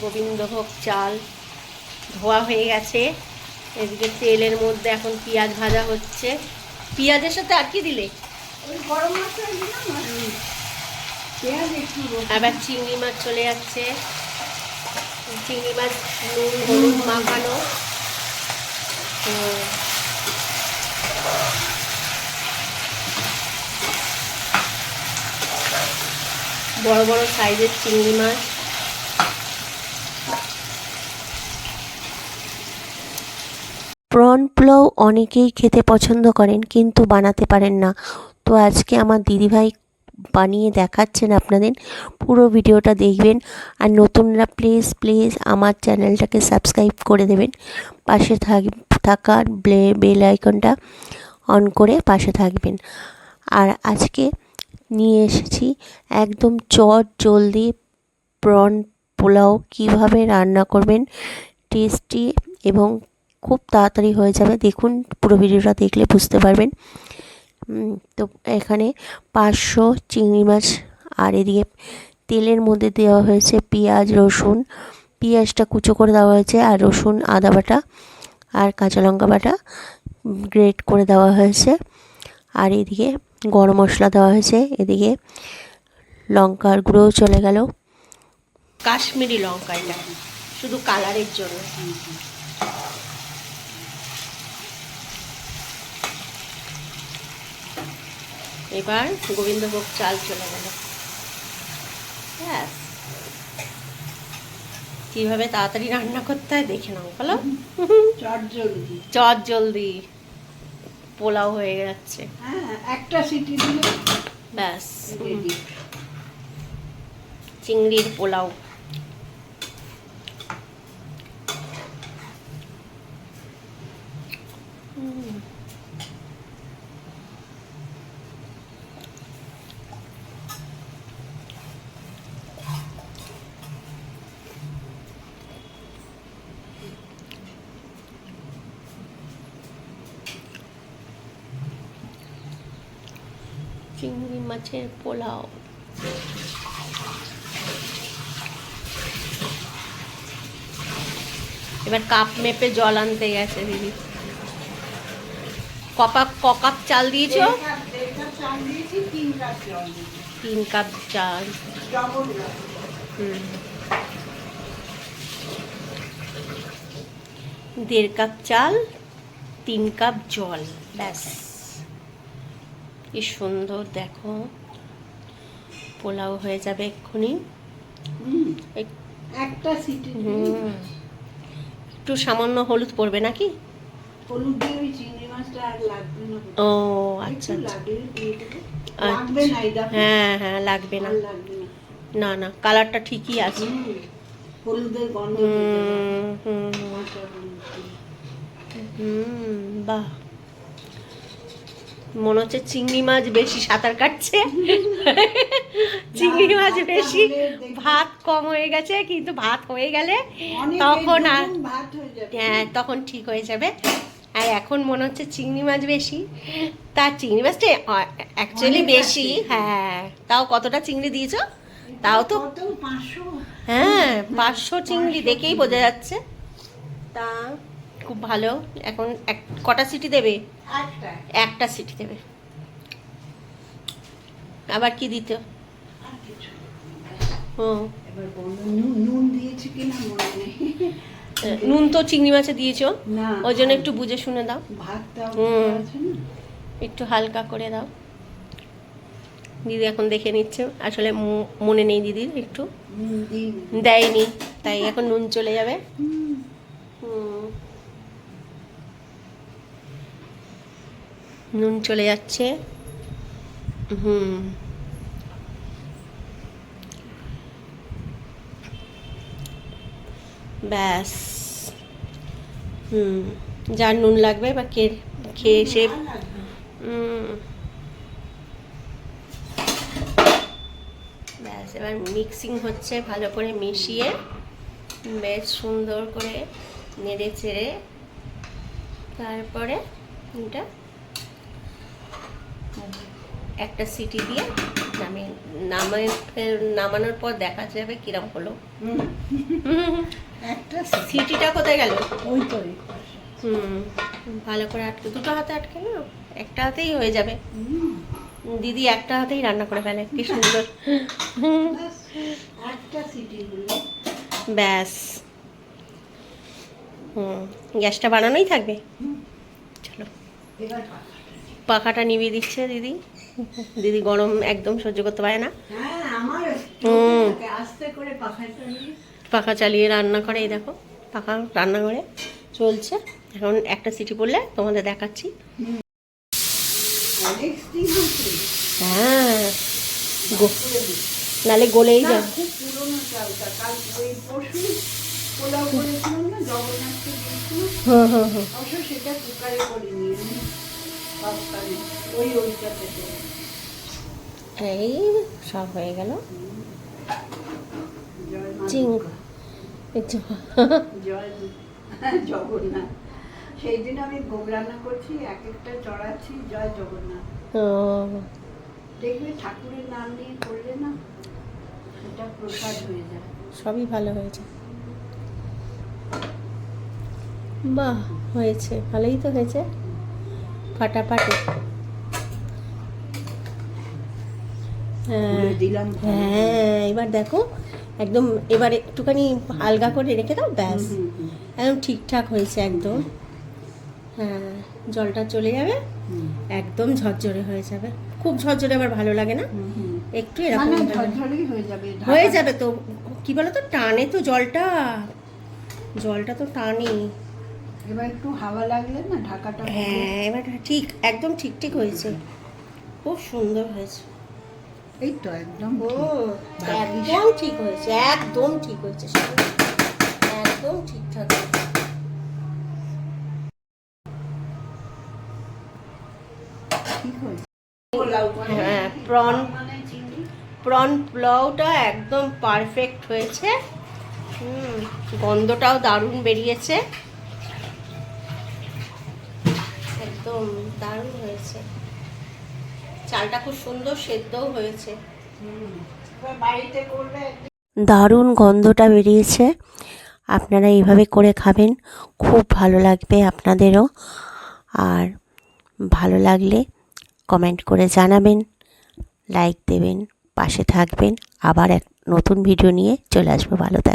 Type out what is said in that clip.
গোবিন্দভোগ চাল ধোয়া হয়ে গেছে। এদিকে তেলের মধ্যে এখন পেঁয়াজ ভাজা হচ্ছে। পেঁয়াজের সাথে আর কি দিলে? আবার চিংড়ি মাছ চলে যাচ্ছে। চিংড়ি মাছ নুন হলুদ মাখানো। বড় বড় সাইজের চিংড়ি মাছ। প্রন পোলাও অনেকেই খেতে পছন্দ করেন কিন্তু বানাতে পারেন না। তো আজকে আমার দিদিভাই বানিয়ে দেখাচ্ছেন আপনাদের। পুরো ভিডিওটা দেখবেন। আর নতুনরা প্লিজ প্লিজ আমার চ্যানেলটাকে সাবস্ক্রাইব করে দেবেন। পাশে থাকা বেল আইকনটা অন করে পাশে থাকবেন। আর আজকে নিয়ে এসেছি একদম জলদি প্রন পোলাও কীভাবে রান্না করবেন, টেস্টি এবং খুব তাড়াতাড়ি হয়ে যাবে। দেখুন, পুরো ভিডিওটা দেখলে বুঝতে পারবেন। তো এখানে 500 চিংড়ি মাছ, আর এদিকে তেলের মধ্যে দেওয়া হয়েছে পেঁয়াজ রসুন। পেঁয়াজটা কুচো করে দেওয়া হয়েছে, আর রসুন আদা বাটা আর কাঁচা লঙ্কা বাটা গ্রেট করে দেওয়া হয়েছে। আর এদিকে গরম মশলা দেওয়া হয়েছে। এদিকে লঙ্কার গুঁড়োও চলে গেল। কাশ্মীরি লঙ্কা, এটা শুধু কালারের জন্য। এবার গোবিন্দভোগ চাল চলে গেল। কিভাবে তাড়াতাড়ি রান্না করতে হয় দেখে নাও। বলো, চট জলদি পোলাও হয়ে যাচ্ছে। একটা সিটি দিলে ব্যাস, চিংড়ির পোলাও। চিংড়ি মাছের পোলাও। এবার কাপ মেপে জল আনতে গেছে দিদি। কাপ চাল দিয়েছ? 3 কাপ চাল। 1.5 কাপ চাল, 3 কাপ জল। ব্যাস, কি সুন্দর দেখো, পোলাও হয়ে যাবে এক্ষুনি। একটা সিটি একটু সামান্য হলুদ পড়বে নাকি? হলুদ দিয়ে ওই চিংড়ি মাছটা আর লাগবে না। ও আচ্ছা, লাগবে না, এটা হ্যাঁ হ্যাঁ লাগবে না। না না, কালারটা ঠিকই আছে। হলুদের গন্ধ। বাহ, মনে হচ্ছে চিংড়ি মাছ বেশি সাঁতার কাটছে। চিংড়ি মাছ বেশি, ভাত কম হয়ে গেছে। কিন্তু ভাত হয়ে গেলে তখন হ্যাঁ, তখন ঠিক হয়ে যাবে। আর এখন মনে হচ্ছে চিংড়ি মাছ বেশি। তার চিংড়ি মাছটা অ্যাকচুয়ালি বেশি। হ্যাঁ, তাও কতটা চিংড়ি দিয়েছো? তাও তো 500। হ্যাঁ, 500 চিংড়ি দেখেই বোঝা যাচ্ছে। তা খুব ভালো। এখন কটা সিটি দেবে? একটা সিটি দেবে। আবার কি দিত? নুন তো চিংড়ি মাছে দিয়েছো, ওই জন্য একটু বুঝে শুনে দাও। একটু হালকা করে দাও। দিদি এখন দেখে নিচ্ছে, আসলে মনে নেই দিদির, একটু দেয়নি, তাই এখন নুন চলে যাবে। নুন চলে যাচ্ছে। ব্যাস, যার নুন লাগবে বা খেয়ে সে। ব্যাস, এবার মিক্সিং হচ্ছে, ভালো করে মিশিয়ে বেশ সুন্দর করে নেড়ে চেড়ে তারপরে এটা একটা সিটি দিয়ে নামানোর পর দেখা যাবে কিরম হলো। একটা সিটিটা কোথায় গেল? ওই তো এই পাশে। ভালো করে আটকে, দুটো হাতে আটকে না, একটা হাতেই হয়ে যাবে। দিদি একটা হাতেই রান্না করে ফেলে, কি সুন্দর। ব্যাস, একটা সিটি হলো। ব্যাস। গ্যাসটা বানানোই থাকবে। চলো, এবার পাখাটা নিভিয়ে দিচ্ছে দিদি। দিদি গরম একদম সহ্য করতে পারে না, হ্যাঁ আমার আস্তে করে পাখাটা নিয়ে পাখা চালিয়ে রান্না করে। এই দেখো পাখা রান্নাঘরে চলছে। এখন একটা সিটি পড়লে তোমাদের দেখাচ্ছি। অনেক স্টিম হচ্ছে। হ্যাঁ, নালে গলেই না, যাবে। খুব পুরোনো চালটা। কাল ওই পরশু পোলাও করেছিলাম না, জগন্নাথকে দিয়েছিলাম। অবশ্য সেটা কুকারে করিনি, এমনি সবখানে ওইটাতে করে। এই সব হয়ে গেল। জয় মা চিং দুর্গা। জয় জগন্নাথ। সেই দিন আমি ভোগ রান্না করছি, এক একটা চড়াচ্ছি, জয় জগন্নাথ। দেখবে ঠাকুরের নাম নিয়ে করলে না, সেটা প্রসাদ হয়ে যায়। সবই ভালো হয়েছে। বাহ, হয়েছে, ভালোই তো হয়েছে, ফাটাফাটি। হ্যাঁ দিলাম। হ্যাঁ, এবার দেখো একদম, এবার একটুখানি আলগা করে রেখে দাও, ব্যাস একদম ঠিকঠাক হয়েছে একদম। হ্যাঁ, জলটা চলে যাবে, একদম ঝরঝরে হয়ে যাবে। খুব ঝরঝরে আবার ভালো লাগে না, একটু এরকম ঝরঝরেই হয়ে যাবে। হয়ে যাবে। তো কি বলো তো, টানে তো জলটা, জলটা তো টানে। এবার একটু হাওয়া লাগলে না ঢাকাটা খুলে- হ্যাঁ, এবার ঠিক একদম ঠিক ঠিক হয়েছে, খুব সুন্দর হয়েছে। এই তো একদম একদম ঠিক হয়েছে, একদম ঠিক হয়েছে, একদম ঠিকঠাক হয়েছে। ঠিক হয়েছে। হ্যাঁ, প্রন মানে চিংড়ি প্রন পোলাওটা একদম পারফেক্ট হয়েছে। গন্ধটাও দারুণ বেরিয়েছে, একদম দারুণ হয়েছে। চালটা খুব সুন্দর সেদ্ধও হয়েছে। এবার বাড়িতে করলে দারুণ গন্ধটা বেরিয়েছে। আপনারা এইভাবে করে খাবেন, খুব ভালো লাগবে আপনাদেরও। আর ভালো লাগলে কমেন্ট করে জানাবেন, লাইক দেবেন, পাশে থাকবেন। আবার এক নতুন ভিডিও নিয়ে চলে আসবো। ভালো থাকবেন।